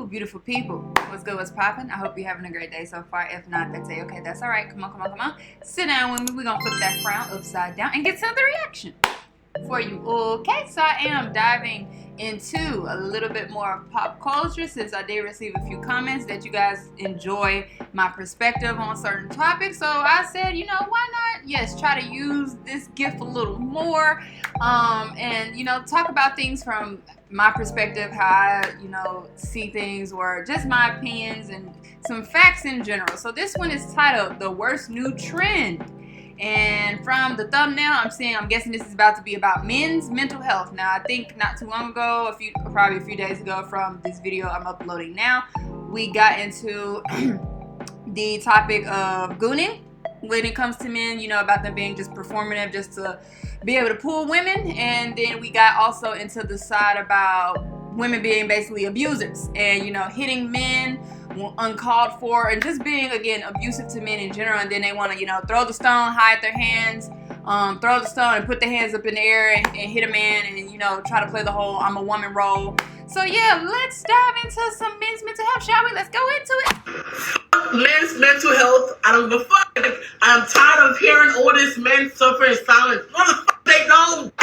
beautiful people. What's good, what's poppin'? I hope you're having a great day so far. If not, that's okay, that's all right. Come on. Sit down with me. We're gonna flip that frown upside down and get some of the reaction for you. Okay, so I am diving into a little bit more of pop culture since I did receive a few comments that you guys enjoy my perspective on certain topics. So I said, you know, why not? Yes, try to use this gift a little more, and you know, talk about things from my perspective, how I, you know, see things, or just my opinions and some facts in general. So this one is titled "The Worst New Trend." And from the thumbnail, I'm guessing this is about to be about men's mental health. Now, I think not too long ago, probably a few days ago from this video I'm uploading now, we got into the topic of gooning when it comes to men, you know, about them being just performative just to be able to pull women. And then we got also into the side about women being basically abusers and, you know, hitting men uncalled for and just being, again, abusive to men in general. And then they want to, you know, throw the stone, hide their hands, throw the stone and put their hands up in the air and hit a man and, you know, try to play the whole I'm a woman role. So yeah, let's dive into some men's mental health, shall we? Let's go into it. Men's mental health, I don't give a fuck. I'm tired of hearing all this men suffer in silence. Motherfucker, they don't.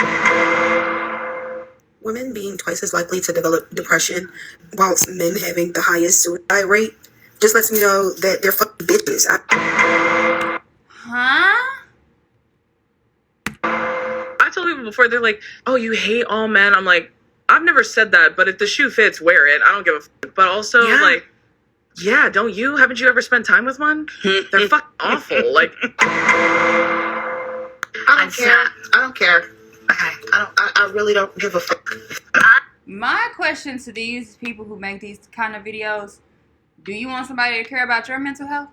Women being twice as likely to develop depression, whilst men having the highest suicide rate, just lets me know that they're fucking bitches. Huh? I told people before, they're like, oh, you hate all men. I'm like, I've never said that, but if the shoe fits, wear it. I don't give a fuck. But also, like, yeah, don't you? Haven't you ever spent time with one? They're fucking awful. Like, I don't care. Okay. I really don't give a fuck. My question to these people who make these kind of videos, do you want somebody to care about your mental health?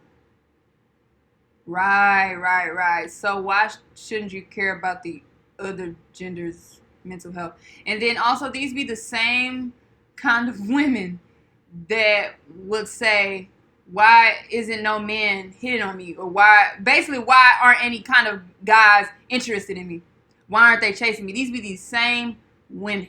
Right. So why shouldn't you care about the other gender's mental health? And then also, these be the same kind of women that would say, why isn't no man hitting on me? Or why aren't any kind of guys interested in me? Why aren't they chasing me? These be these same women.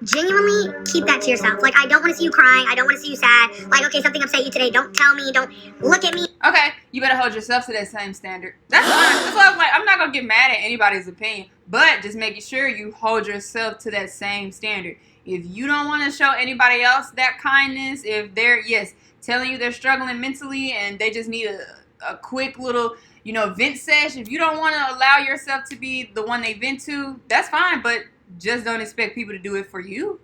Genuinely keep that to yourself. Like, I don't want to see you crying. I don't want to see you sad. Like, okay, something upset you today. Don't tell me. Don't look at me. Okay, you better hold yourself to that same standard. That's fine. That's why I'm like, I'm not going to get mad at anybody's opinion, but just making sure you hold yourself to that same standard. If you don't want to show anybody else that kindness, if they're, telling you they're struggling mentally and they just need a quick little, you know, vent sesh, if you don't want to allow yourself to be the one they vent to, that's fine, but just don't expect people to do it for you.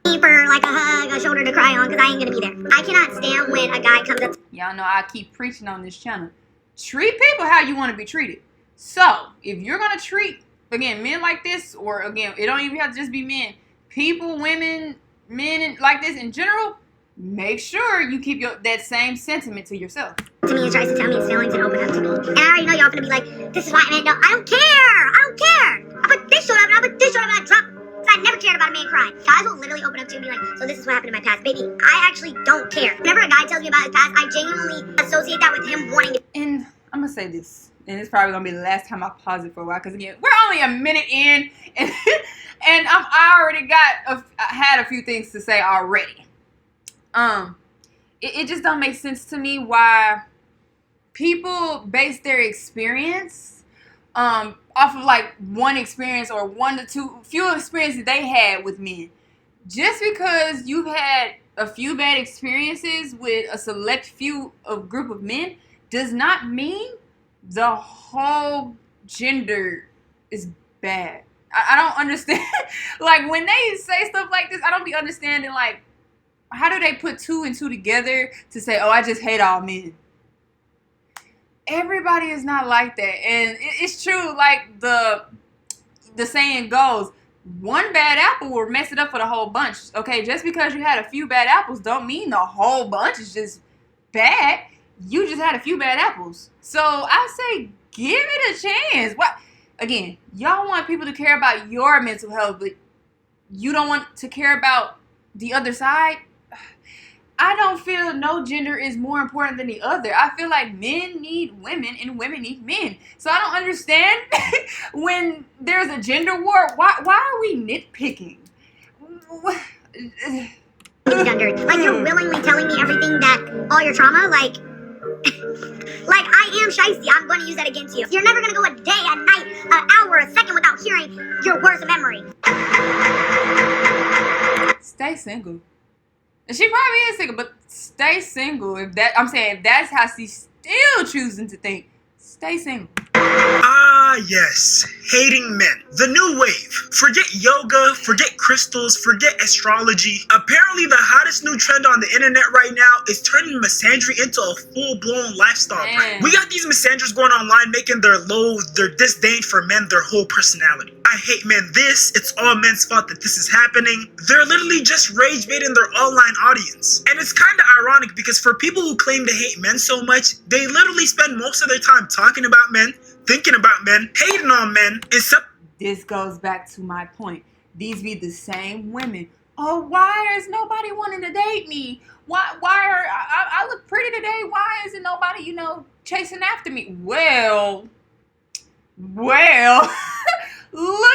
For like a hug, a shoulder to cry on, because I ain't gonna be there. I cannot stand when a guy comes up. Y'all know I keep preaching on this channel. Treat people how you want to be treated. So if you're gonna treat, again, men like this, or again, it don't even have to just be men, people, women, men like this in general, make sure you keep that same sentiment to yourself. To me and tries to tell me his feelings and open up to me. And I already know y'all gonna be like, this is why, man. No, I don't care. I put this short up and I put this short up and I drop. I never cared about a man crying. Guys will literally open up to me and be like, so this is what happened in my past. Baby, I actually don't care. Whenever a guy tells me about his past, I genuinely associate that with him wanting to. And I'm gonna say this, and it's probably gonna be the last time I pause it for a while, because again, we're only a minute in, and I already had a few things to say already. It just don't make sense to me why people base their experience off of like one experience or one to two few experiences they had with men. Just because you've had a few bad experiences with a select few of group of men does not mean the whole gender is bad. I don't understand. Like, when they say stuff like this, I don't be understanding, like, how do they put two and two together to say, oh, I just hate all men? Everybody is not like that. And it's true, like the saying goes, one bad apple will mess it up for the whole bunch. Okay, just because you had a few bad apples don't mean the whole bunch is just bad. You just had a few bad apples. So I say, give it a chance. What? Again, y'all want people to care about your mental health, but you don't want to care about the other side? I don't feel no gender is more important than the other. I feel like men need women and women need men. So I don't understand when there's a gender war. Why are we nitpicking? gendered. Like, you're willingly telling me everything that, all your trauma, like I am shiesty. I'm going to use that against you. You're never going to go a day, a night, an hour, a second without hearing your worst memory. Stay single. And she probably is single, but stay single. If that's how she's still choosing to think, stay single. Ah, yes. Hating men. The new wave. Forget yoga, forget crystals, forget astrology. Apparently, the hottest new trend on the internet right now is turning misandry into a full-blown lifestyle brand. We got these misanders going online making their disdain for men their whole personality. I hate men this, it's all men's fault that this is happening. They're literally just rage baiting their online audience. And it's kind of ironic because for people who claim to hate men so much, they literally spend most of their time talking about men, thinking about men, hating on men, and This goes back to my point. These be the same women. Oh, why is nobody wanting to date me? Why are I look pretty today? Why isn't nobody, chasing after me? Well, look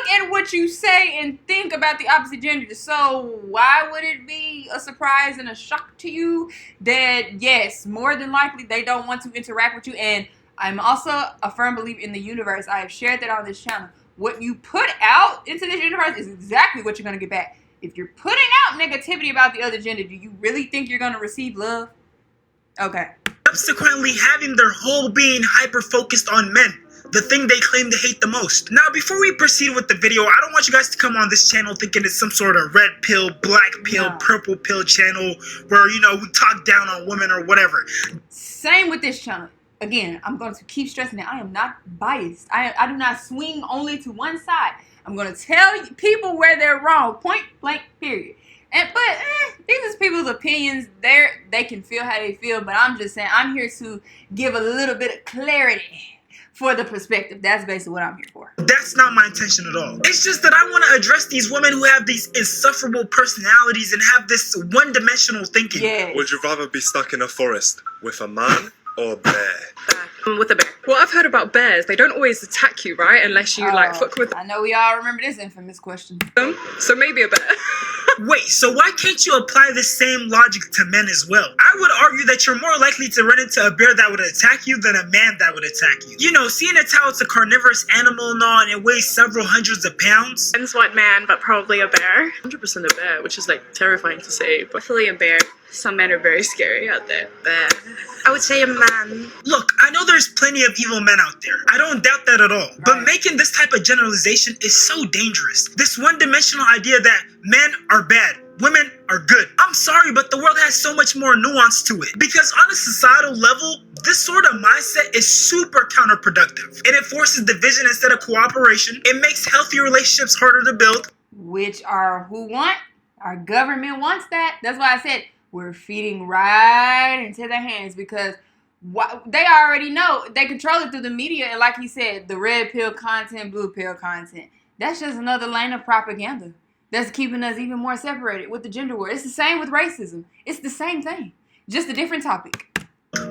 at what you say and think about the opposite gender. So why would it be a surprise and a shock to you that, yes, more than likely they don't want to interact with you? And I'm also a firm believer in the universe. I have shared that on this channel. What you put out into this universe is exactly what you're going to get back. If you're putting out negativity about the other gender, do you really think you're going to receive love? Okay. subsequently having their whole being hyper-focused on men, the thing they claim to hate the most. Now, before we proceed with the video, I don't want you guys to come on this channel thinking it's some sort of red pill, black pill, purple pill channel where, we talk down on women or whatever. Same with this channel. Again, I'm going to keep stressing that I am not biased. I do not swing only to one side. I'm going to tell people where they're wrong, point blank, period. But these is people's opinions. They can feel how they feel, but I'm just saying I'm here to give a little bit of clarity for the perspective. That's basically what I'm here for. That's not my intention at all. It's just that I want to address these women who have these insufferable personalities and have this one-dimensional thinking. Yes. Would you rather be stuck in a forest with a man or a bear? With a bear. Well, I've heard about bears. They don't always attack you, right? Unless you fuck with I know we all remember this infamous question. them. So maybe a bear. Wait, so why can't you apply the same logic to men as well? I would argue that you're more likely to run into a bear that would attack you than a man that would attack you. Seeing as how it's a carnivorous animal and all, and it weighs several hundreds of pounds. Depends what man, but probably a bear. 100% a bear, which is terrifying to say, but Definitely a bear. Some men are very scary out there. bear. I would say a man. Look, I know there's plenty of evil men out there. I don't doubt that at all. But making this type of generalization is so dangerous. This one-dimensional idea that men are bad, women are good. I'm sorry, but the world has so much more nuance to it. Because on a societal level, this sort of mindset is super counterproductive. And it forces division instead of cooperation. It makes healthy relationships harder to build. Which are who want? Our government wants that. That's why I said we're feeding right into their hands because they already know. They control it through the media. And like he said, the red pill content, blue pill content. That's just another lane of propaganda. That's keeping us even more separated with the gender war. It's the same with racism. It's the same thing. Just a different topic.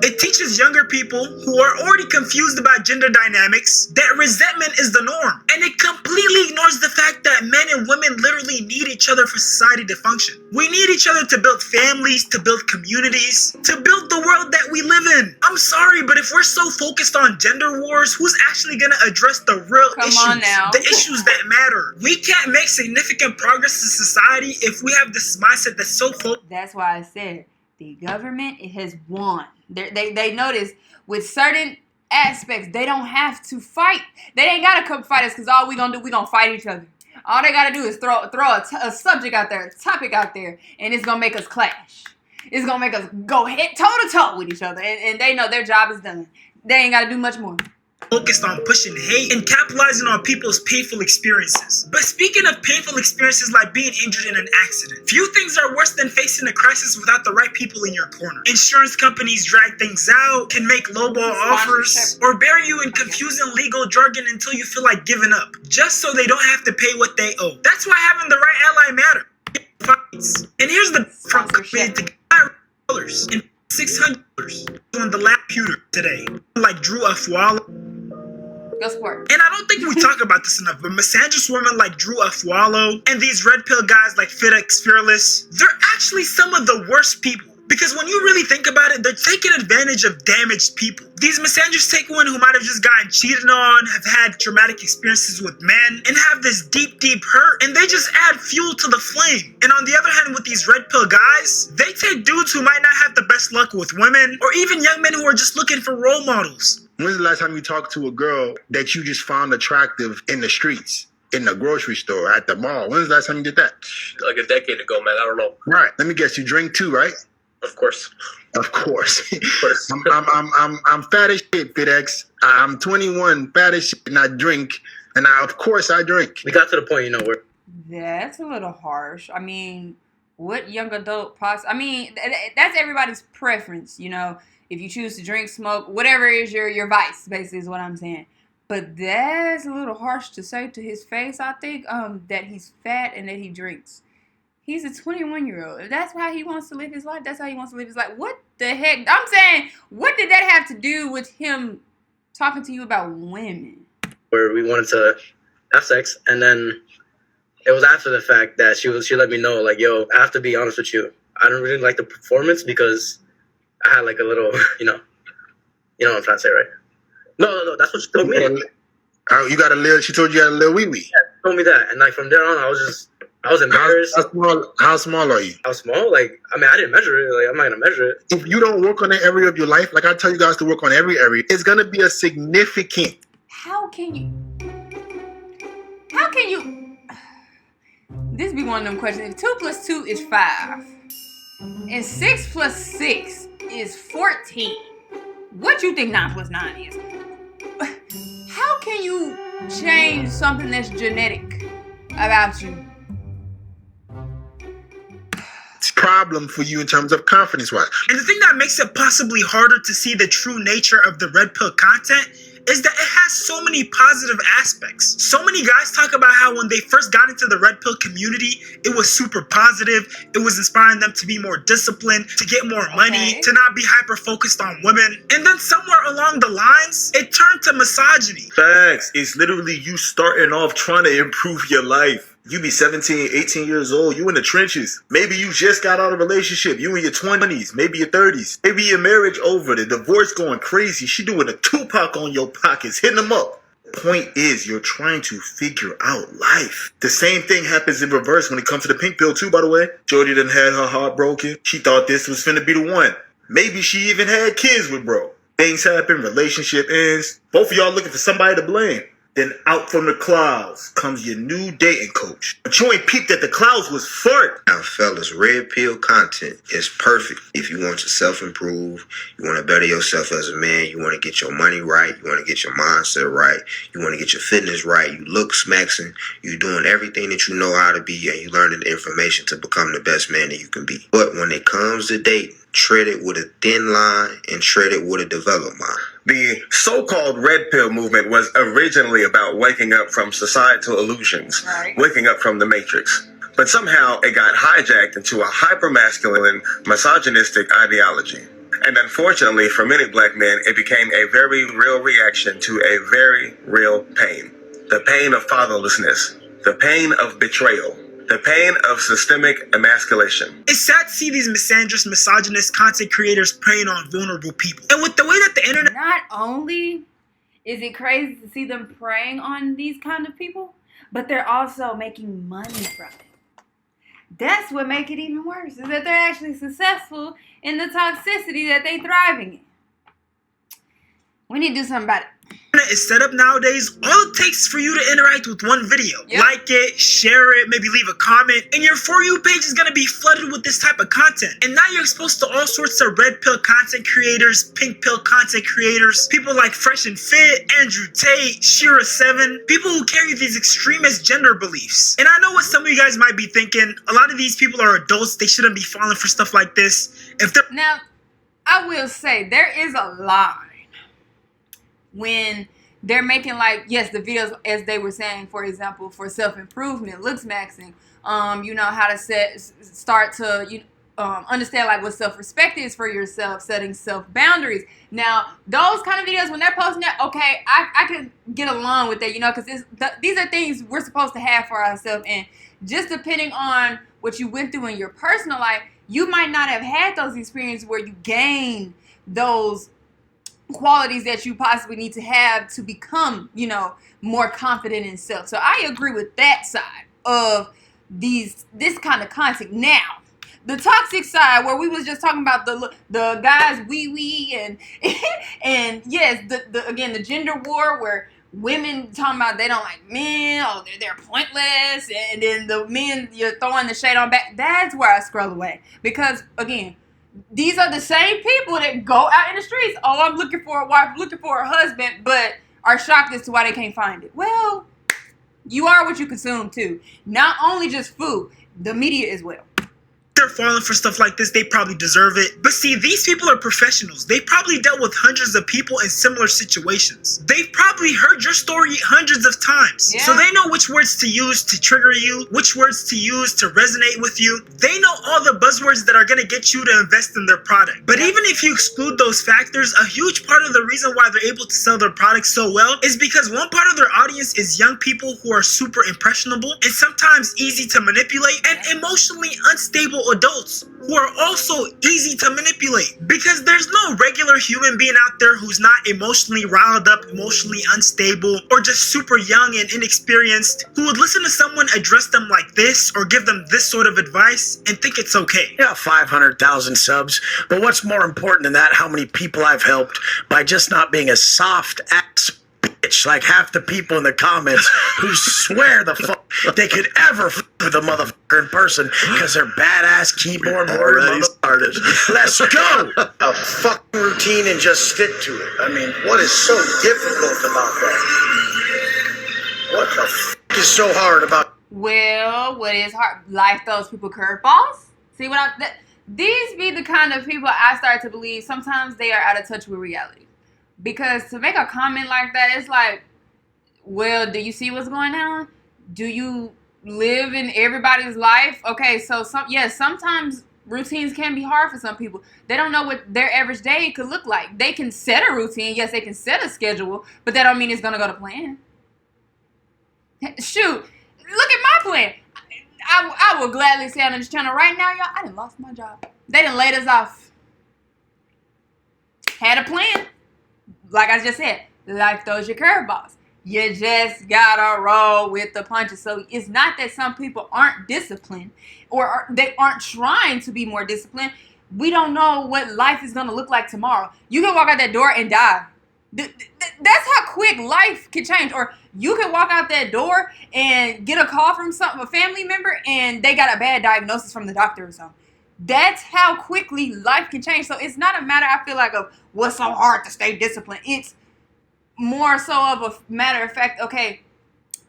It teaches younger people who are already confused about gender dynamics that resentment is the norm. And it completely ignores the fact that men and women literally need each other for society to function. We need each other to build families, to build communities, to build the world that we live in. I'm sorry, but if we're so focused on gender wars, who's actually going to address the real issues? The issues that matter. We can't make significant progress in society if we have this mindset that's so focused. That's why I said the government has won. They notice with certain aspects, they don't have to fight. They ain't got to come fight us because all we going to do, we going to fight each other. All they got to do is throw a subject out there, a topic out there, and it's going to make us clash. It's going to make us go head toe-to-toe with each other. And they know their job is done. They ain't got to do much more. Focused on pushing hate and capitalizing on people's painful experiences. But speaking of painful experiences like being injured in an accident, few things are worse than facing a crisis without the right people in your corner. Insurance companies drag things out, can make lowball offers, or bury you in confusing legal jargon until you feel like giving up, just so they don't have to pay what they owe. That's why having the right ally matters. And here's the from committed to and $600 on the lap computer today. Like Drew Afwalo. Go sport. And I don't think we talk about this enough, but misandrous women like Drew Afwalo and these red pill guys like FitX Fearless, they're actually some of the worst people. Because when you really think about it, they're taking advantage of damaged people. These misandrous take women who might have just gotten cheated on, have had traumatic experiences with men, and have this deep, deep hurt, and they just add fuel to the flame. And on the other hand, with these red pill guys, they take dudes who might not have the best luck with women, or even young men who are just looking for role models. When's the last time you talked to a girl that you just found attractive in the streets, in the grocery store, at the mall? When's the last time you did that? Like a decade ago, man. I don't know. Right. Let me guess. You drink too, right? Of course. Of course. I'm fat as shit, FitX. I'm 21, fat as shit, and I drink. And of course I drink. We got to the point, where That's a little harsh. I mean, what young adult that's everybody's preference, If you choose to drink, smoke, whatever is your vice, basically is what I'm saying. But that's a little harsh to say to his face, I think, that he's fat and that he drinks. He's a 21-year-old. If that's how he wants to live his life, that's how he wants to live his life. What the heck? I'm saying, what did that have to do with him talking to you about women? where we wanted to have sex, and then it was after the fact that she let me know, like, yo, I have to be honest with you. I don't really like the performance because I had like a little, you know what I'm trying to say, right? No, that's what she told me. You got a little, she told you had a little wee-wee. Yeah, she told me that. And like from there on, I was embarrassed. How small are you? How small? Like, I mean, I didn't measure it. Like, I'm not going to measure it. If you don't work on that area of your life, like I tell you guys to work on every area, it's going to be a significant. How can you? This be one of them questions. If 2 + 2 is 5, and 6 + 6 is 14, what you think 9 + 9 is? How can you change something that's genetic about you? It's a problem for you in terms of confidence-wise. And the thing that makes it possibly harder to see the true nature of the red pill content is that it has so many positive aspects. So many guys talk about how when they first got into the red pill community, it was super positive. It was inspiring them to be more disciplined, to get more money, to not be hyper-focused on women. And then somewhere along the lines, it turned to misogyny. Facts. It's literally you starting off trying to improve your life. You be 17, 18 years old, you in the trenches. Maybe you just got out of a relationship. You in your 20s, maybe your 30s. Maybe your marriage over, the divorce going crazy. She doing a Tupac on your pockets, hitting them up. Point is, you're trying to figure out life. The same thing happens in reverse when it comes to the pink pill too, by the way. Jody done had her heart broken. She thought this was finna be the one. Maybe she even had kids with bro. Things happen, relationship ends. Both of y'all looking for somebody to blame. Then out from the clouds comes your new dating coach. But you ain't peeped that the clouds was fart. Now, fellas, red pill content is perfect if you want to self-improve, you want to better yourself as a man, you want to get your money right, you want to get your mindset right, you want to get your fitness right, you look smaxing, you doing everything that you know how to be, and you learning the information to become the best man that you can be. But when it comes to dating, tread it with a thin line and tread it with a developed mind. The so-called red pill movement was originally about waking up from societal illusions, waking up from the matrix. But somehow it got hijacked into a hyper-masculine, misogynistic ideology. And unfortunately for many black men, it became a very real reaction to a very real pain. The pain of fatherlessness, the pain of betrayal, the pain of systemic emasculation. It's sad to see these misandrous, misogynist content creators preying on vulnerable people. And with the way that the internet... Not only is it crazy to see them preying on these kind of people, but they're also making money from it. That's what makes it even worse, is that they're actually successful in the toxicity that they're thriving in. We need to do something about it. Is set up nowadays, all it takes for you to interact with one video. Like it, share it, maybe leave a comment, and your For You page is gonna be flooded with this type of content. And now you're exposed to all sorts of red pill content creators, pink pill content creators, people like Fresh and Fit, Andrew Tate, Shira7, people who carry these extremist gender beliefs. And I know what some of you guys might be thinking, a lot of these people are adults, they shouldn't be falling for stuff like this. Now, I will say, there is a line when they're making, like, yes, the videos, as they were saying, for example, for self-improvement, looks maxing, how to start to, understand like what self-respect is for yourself, setting self-boundaries. Now, those kind of videos, when they're posting that, okay, I can get along with that, you know, because these are things we're supposed to have for ourselves. And just depending on what you went through in your personal life, you might not have had those experiences where you gain those qualities that you possibly need to have to become, you know, more confident in self. So I agree with that side of this kind of content. Now, the toxic side, where we was just talking about the guys wee and and yes, the gender war where women talking about they don't like men, oh they're pointless, and then the men you're throwing the shade on back. That's where I scroll away, because again, these are the same people that go out in the streets. Oh, I'm looking for a wife, looking for a husband, but are shocked as to why they can't find it. Well, you are what you consume too. Not only just food, the media as well. They're falling for stuff like this, they probably deserve it. But see, these people are professionals. They probably dealt with hundreds of people in similar situations. They've probably heard your story hundreds of times. Yeah. So they know which words to use to trigger you, which words to use to resonate with you. They know all the buzzwords that are going to get you to invest in their product. But even if you exclude those factors, a huge part of the reason why they're able to sell their products so well is because one part of their audience is young people who are super impressionable and sometimes easy to manipulate, and emotionally unstable adults who are also easy to manipulate, because there's no regular human being out there who's not emotionally riled up, emotionally unstable, or just super young and inexperienced who would listen to someone address them like this or give them this sort of advice and think it's okay. Yeah, 500,000 subs, but what's more important than that, how many people I've helped by just not being a soft ass bitch like half the people in the comments who swear the fuck they could ever f with a motherfucker in person because they're badass keyboard warrior motherfuckers. Let's go! A fucking routine and just stick to it. I mean, what is so difficult about that? What the fuck is so hard about? Well, what is hard? Life throws people curveballs. See what these be the kind of people I start to believe sometimes they are out of touch with reality. Because to make a comment like that, it's like, well, do you see what's going on? Do you live in everybody's life? Okay, so sometimes routines can be hard for some people. They don't know what their average day could look like. They can set a routine. Yes, they can set a schedule, but that don't mean it's going to go to plan. Shoot, look at my plan. I will gladly say on this channel right now, y'all, I done lost my job. They done laid us off. Had a plan. Like I just said, life throws you curveballs. You just gotta roll with the punches. So it's not that some people aren't disciplined or they aren't trying to be more disciplined. We don't know what life is gonna look like tomorrow. You can walk out that door and die. That's how quick life can change. Or you can walk out that door and get a call from a family member and they got a bad diagnosis from the doctor or something. That's how quickly life can change. So it's not a matter, I feel like, of what's so hard to stay disciplined. It's more so of a matter of fact, okay,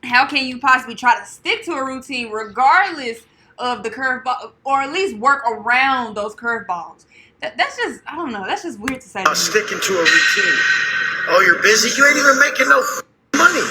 how can you possibly try to stick to a routine regardless of the curveball, or at least work around those curveballs? That's just, I don't know, that's just weird to say. Sticking to a routine. Oh, you're busy? You ain't even making no money.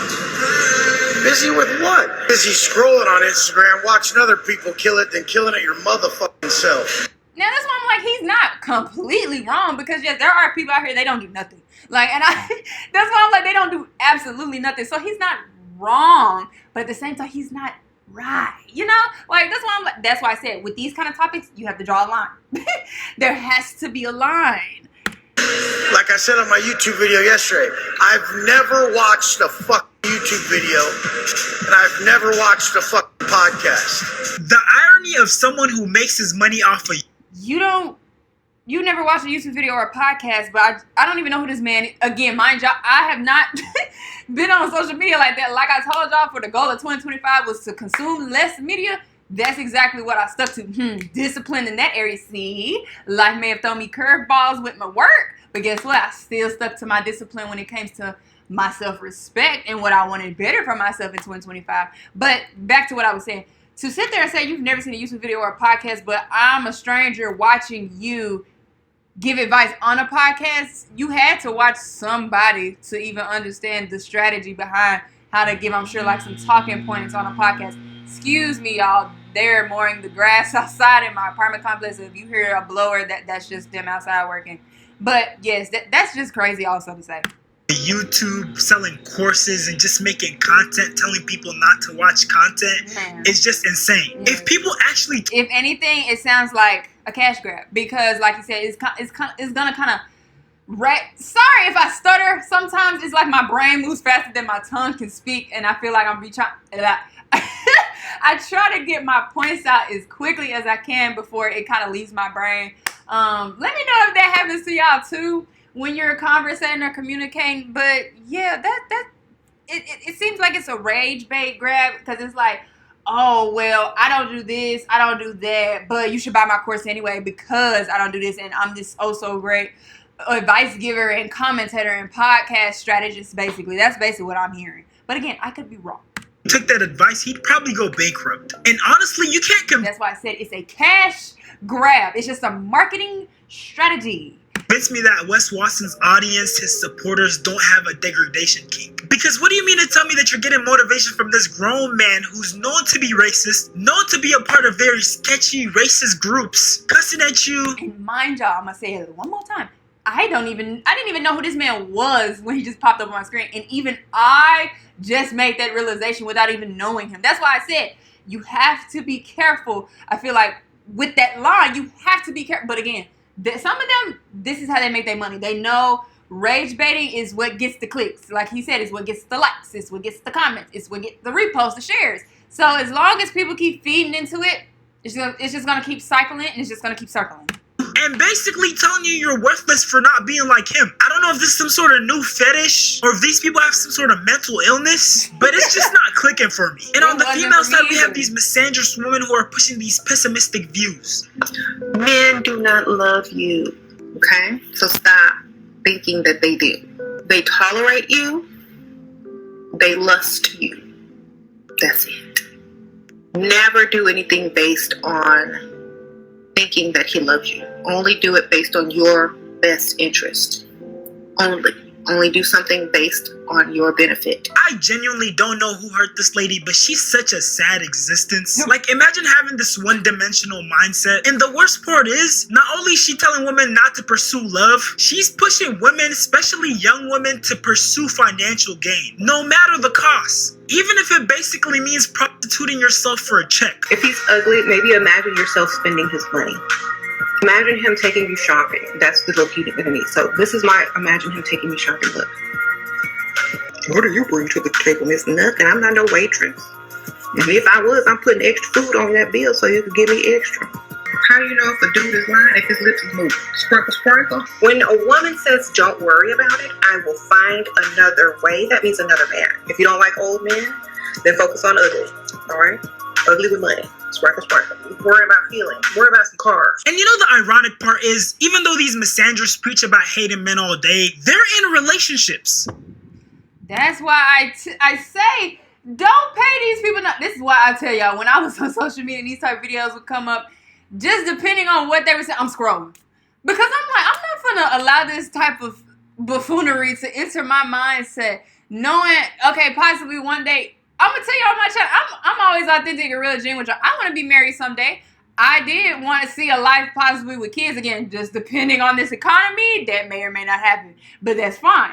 Busy with what? Busy scrolling on Instagram, watching other people kill it, than killing it your motherfucking self. Now that's why I'm like, he's not completely wrong, because yes, there are people out here, they don't do nothing. Like, and that's why I'm like, they don't do absolutely nothing. So he's not wrong, but at the same time, he's not right. You know, like that's why I'm like, that's why I said with these kind of topics, you have to draw a line. There has to be a line. Like I said on my YouTube video yesterday, I've never watched a fucking YouTube video, and I've never watched a fucking podcast. The irony of someone who makes his money off of you never watched a YouTube video or a podcast, but I don't even know who this man is. Again, mind y'all, I have not been on social media like that. Like I told y'all, for the goal of 2025 was to consume less media. That's exactly what I stuck to. Discipline in that area. See, life may have thrown me curveballs with my work, but guess what? I still stuck to my discipline when it comes to my self-respect and what I wanted better for myself in 2025. But back to what I was saying. To sit there and say you've never seen a YouTube video or a podcast, but I'm a stranger watching you give advice on a podcast, you had to watch somebody to even understand the strategy behind how to give, I'm sure, like some talking points on a podcast. Excuse me, y'all. they're mowing the grass outside in my apartment complex. So if you hear a blower, that's just them outside working. But yes, that's just crazy also to say. YouTube selling courses and just making content, telling people not to watch content is just insane. Yeah. If people actually, if anything, it sounds like a cash grab because, like you said, it's gonna kind of. Sorry if I stutter. Sometimes it's like my brain moves faster than my tongue can speak, and I feel like I'm trying. I try to get my points out as quickly as I can before it kind of leaves my brain. Let me know if that happens to y'all too when you're conversating or communicating. But yeah, it seems like it's a rage bait grab because it's like, oh well, I don't do this, I don't do that, but you should buy my course anyway because I don't do this, and I'm just so great advice giver and commentator and podcast strategist. Basically, that's basically what I'm hearing. But again, I could be wrong. Took that advice, he'd probably go bankrupt. And honestly, you can't That's why I said it's a cash grab. It's just a marketing strategy. convince me that Wes Watson's audience, his supporters, don't have a degradation kink. Because what do you mean to tell me that you're getting motivation from this grown man who's known to be racist, known to be a part of very sketchy racist groups, cussing at you? And mind y'all, I'm gonna say it one more time. I didn't even know who this man was when he just popped up on my screen. And even I just made that realization without even knowing him. That's why I said you have to be careful. I feel like with that line, you have to be careful. But again, some of them, this is how they make their money. They know rage baiting is what gets the clicks. Like he said, it's what gets the likes. It's what gets the comments. It's what gets the reposts, the shares. So as long as people keep feeding into it, it's just going to keep cycling and it's just going to keep circling. And basically telling you you're worthless for not being like him. I don't know if this is some sort of new fetish or if these people have some sort of mental illness, but it's just not clicking for me. And on the female side, we have these misandrous women who are pushing these pessimistic views. Men do not love you, okay? So stop thinking that they do. They tolerate you. They lust you. That's it. Never do anything based on thinking that he loves you. Only do it based on your best interest. Only do something based on your benefit. I genuinely don't know who hurt this lady, but she's such a sad existence. Like, imagine having this one-dimensional mindset. And the worst part is, not only is she telling women not to pursue love, she's pushing women, especially young women, to pursue financial gain, no matter the cost. Even if it basically means prostituting yourself for a check. If he's ugly, maybe imagine yourself spending his money. Imagine him taking you shopping. That's the look he did to me. So this is my imagine him taking me shopping look. What do you bring to the table, Miss Nothing? I'm not no waitress. And if I was, I'm putting extra food on that bill so you could give me extra. How do you know if a dude is lying if his lips is moving? Sprinkle, sprinkle. When a woman says don't worry about it, I will find another way. That means another man. If you don't like old men, then focus on ugly. All right? Ugly with money. Sprinkle, sprinkle. Worry about feelings. Worry about some cars. And you know the ironic part is, even though these misandrists preach about hating men all day, they're in relationships. That's why I say, don't pay these people. This is why I tell y'all, when I was on social media, these type of videos would come up, just depending on what they were saying, I'm scrolling. Because I'm like, I'm not going to allow this type of buffoonery to enter my mindset, knowing, okay, possibly one day, I'm going to tell y'all my channel, I'm always authentic and real genuine. I want to be married someday. I did want to see a life possibly with kids. Again, just depending on this economy, that may or may not happen. But that's fine.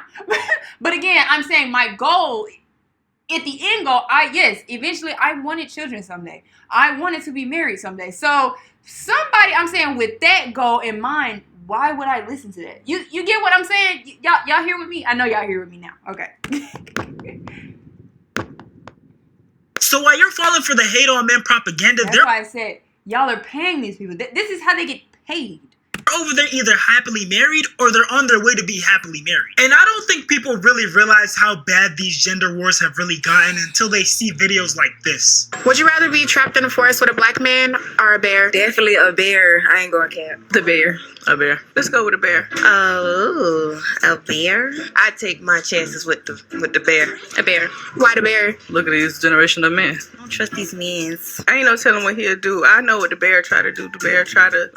But again, I'm saying my goal, at the end goal, eventually I wanted children someday. I wanted to be married someday. So somebody, I'm saying with that goal in mind, why would I listen to that? You get what I'm saying? Y'all here with me? I know y'all here with me now. Okay. So while you're falling for the hate on men propaganda, that's why I said, y'all are paying these people. This is how they get paid. Over there either happily married or they're on their way to be happily married. And I don't think people really realize how bad these gender wars have really gotten until they see videos like this. Would you rather be trapped in a forest with a black man or a bear? Definitely a bear. I ain't going cap. The bear. A bear. Let's go with a bear. Oh, a bear? I take my chances with the bear. A bear. Why the bear? Look at this generation of men. I don't trust these men. I ain't no telling what he'll do. I know what the bear try to do. The bear try to,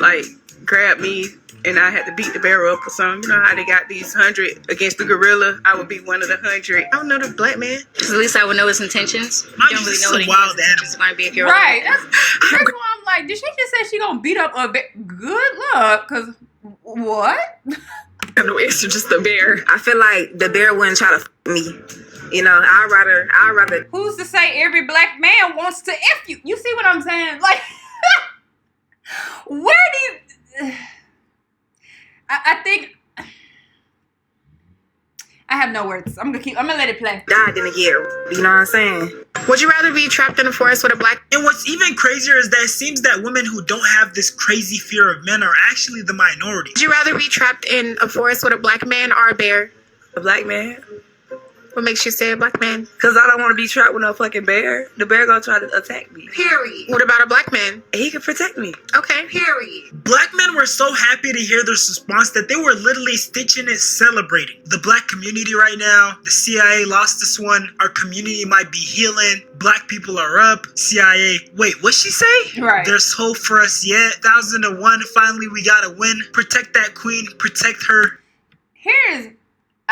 grabbed me and I had to beat the bear up or something. You know how they got these 100 against the gorilla? I would be one of the 100. I don't know the black man. At least I would know his intentions. You don't really know what wild his might be if you're Right. That's why I'm like, did she just say she gonna beat up a bear? Good luck, cause what? No answer, just the bear. I feel like the bear wouldn't try to f me. You know, I'd rather. Who's to say every black man wants to F you? You see what I'm saying? Like, where do you... I think... I have no words. I'm gonna let it play. Die in a year. You know what I'm saying? Would you rather be trapped in a forest with a black... And what's even crazier is that it seems that women who don't have this crazy fear of men are actually the minority. Would you rather be trapped in a forest with a black man or a bear? A black man. What makes you say a black man? Because I don't want to be trapped with no fucking bear. The bear gonna try to attack me. Period. What about a black man? He can protect me. Okay. Period. Black men were so happy to hear this response that they were literally stitching it, celebrating. The black community right now, the CIA lost this one. Our community might be healing. Black people are up. CIA, wait, what'd she say? Right. There's hope for us yet. 1001, finally we gotta win. Protect that queen, protect her. Here's,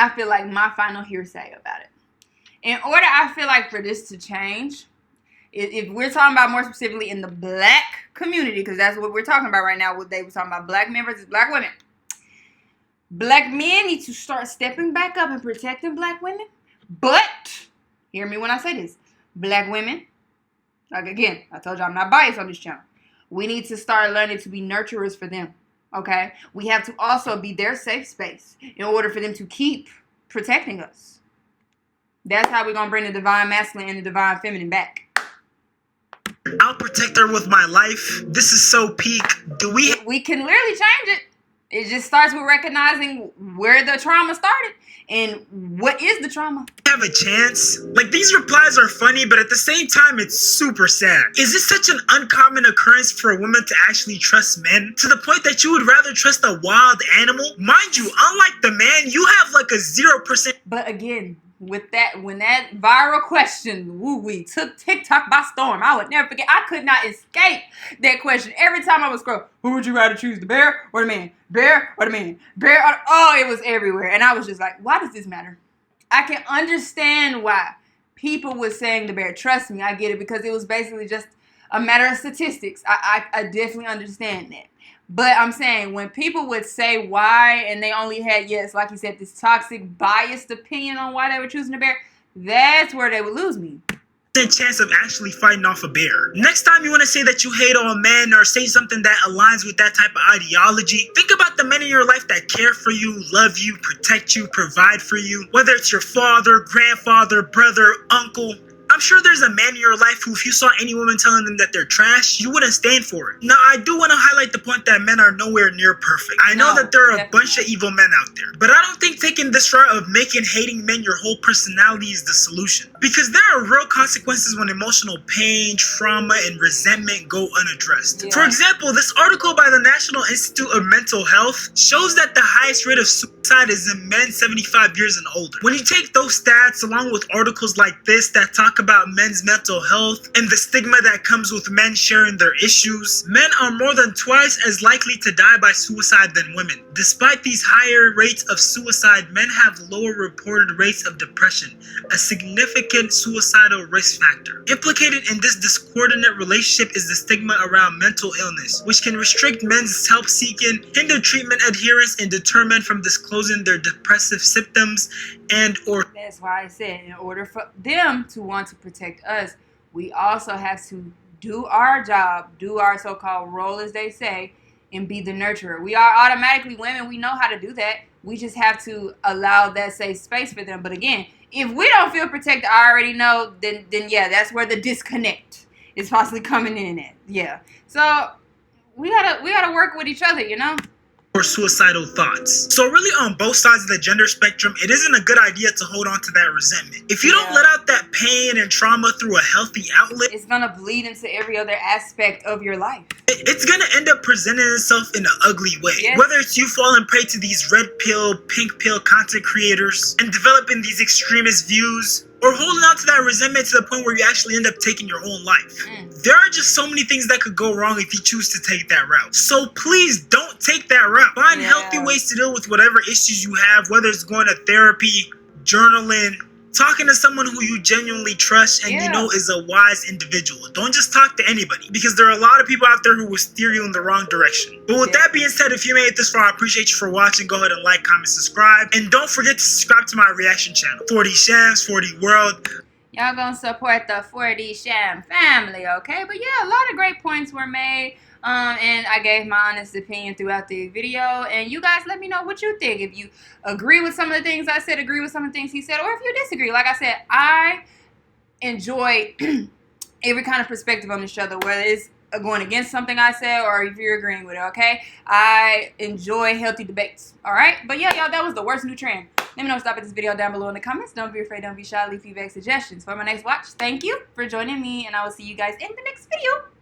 I feel like, my final hearsay about it. In order, I feel like, for this to change, if we're talking about more specifically in the black community, because that's what we're talking about right now, what they were talking about, black men versus black women. Black men need to start stepping back up and protecting black women. But, hear me when I say this, black women, like again, I told you I'm not biased on this channel. We need to start learning to be nurturers for them. Okay, we have to also be their safe space in order for them to keep protecting us. That's how we're gonna bring the divine masculine and the divine feminine back. I'll protect her with my life. This is so peak. We can literally change it. It just starts with recognizing where the trauma started and what is the trauma. Have a chance. Like, these replies are funny, but at the same time, it's super sad. Is this such an uncommon occurrence for a woman to actually trust men to the point that you would rather trust a wild animal? Mind you, unlike the man, you have like a 0%. But again, with that, when that viral question, woo-wee, took TikTok by storm, I would never forget. I could not escape that question. Every time I would scroll, who would you rather choose, the bear or the man? Bear or the man? Bear or oh, it was everywhere. And I was just like, why does this matter? I can understand why people were saying the bear. Trust me, I get it, because it was basically just a matter of statistics. I definitely understand that. But I'm saying, when people would say why, and they only had, yes, like you said, this toxic, biased opinion on why they were choosing the bear, that's where they would lose me. Chance of actually fighting off a bear. Next time you want to say that you hate all men or say something that aligns with that type of ideology, think about the men in your life that care for you, love you, protect you, provide for you. Whether it's your father, grandfather, brother, uncle. I'm sure there's a man in your life who, if you saw any woman telling them that they're trash, you wouldn't stand for it. Now, I do want to highlight the point that men are nowhere near perfect. I know that there are a bunch of evil men out there, but I don't think taking this route of making hating men your whole personality is the solution. Because there are real consequences when emotional pain, trauma, and resentment go unaddressed. For example, this article by the National Institute of Mental Health shows that the highest rate of suicide is in men 75 years and older. When you take those stats along with articles like this that talk about men's mental health and the stigma that comes with men sharing their issues, men are more than twice as likely to die by suicide than women. Despite these higher rates of suicide, men have lower reported rates of depression, a significant suicidal risk factor. Implicated in this discordant relationship is the stigma around mental illness, which can restrict men's help-seeking, hinder treatment adherence, and deter men from disclosing their depressive symptoms and/or. That's why I said, in order for them to want to protect us, we also have to do our job, do our so-called role, as they say, and be the nurturer. We are automatically women. We know how to do that. We just have to allow that safe space for them. But again, if we don't feel protected, I already know, then yeah, that's where the disconnect is possibly coming in at. Yeah. So we gotta work with each other, you know? Or suicidal thoughts. So really, on both sides of the gender spectrum, it isn't a good idea to hold on to that resentment. If you don't let out that pain and trauma through a healthy outlet, it's gonna bleed into every other aspect of your life. it's gonna end up presenting itself in an ugly way. Yes. Whether it's you falling prey to these red pill, pink pill content creators and developing these extremist views, or holding on to that resentment to the point where you actually end up taking your own life. There are just so many things that could go wrong if you choose to take that route. So please don't take that route. Find healthy ways to deal with whatever issues you have, whether it's going to therapy, journaling, talking to someone who you genuinely trust and you know is a wise individual. Don't just talk to anybody, because there are a lot of people out there who will steer you in the wrong direction. But with that being said, if you made it this far, I appreciate you for watching. Go ahead and like, comment, subscribe. And don't forget to subscribe to my reaction channel, 4D Shams, 4D World. Y'all gonna support the 4D Sham family, okay? But yeah, a lot of great points were made. And I gave my honest opinion throughout the video. And you guys let me know what you think. If you agree with some of the things I said, agree with some of the things he said, or if you disagree. Like I said, I enjoy every kind of perspective on the show, whether it's going against something I said or if you're agreeing with it, okay? I enjoy healthy debates, all right? But yeah, y'all, that was the worst new trend. Let me know, stop at this video down below in the comments. Don't be afraid, don't be shy. Leave feedback, suggestions. For my next watch, thank you for joining me, and I will see you guys in the next video.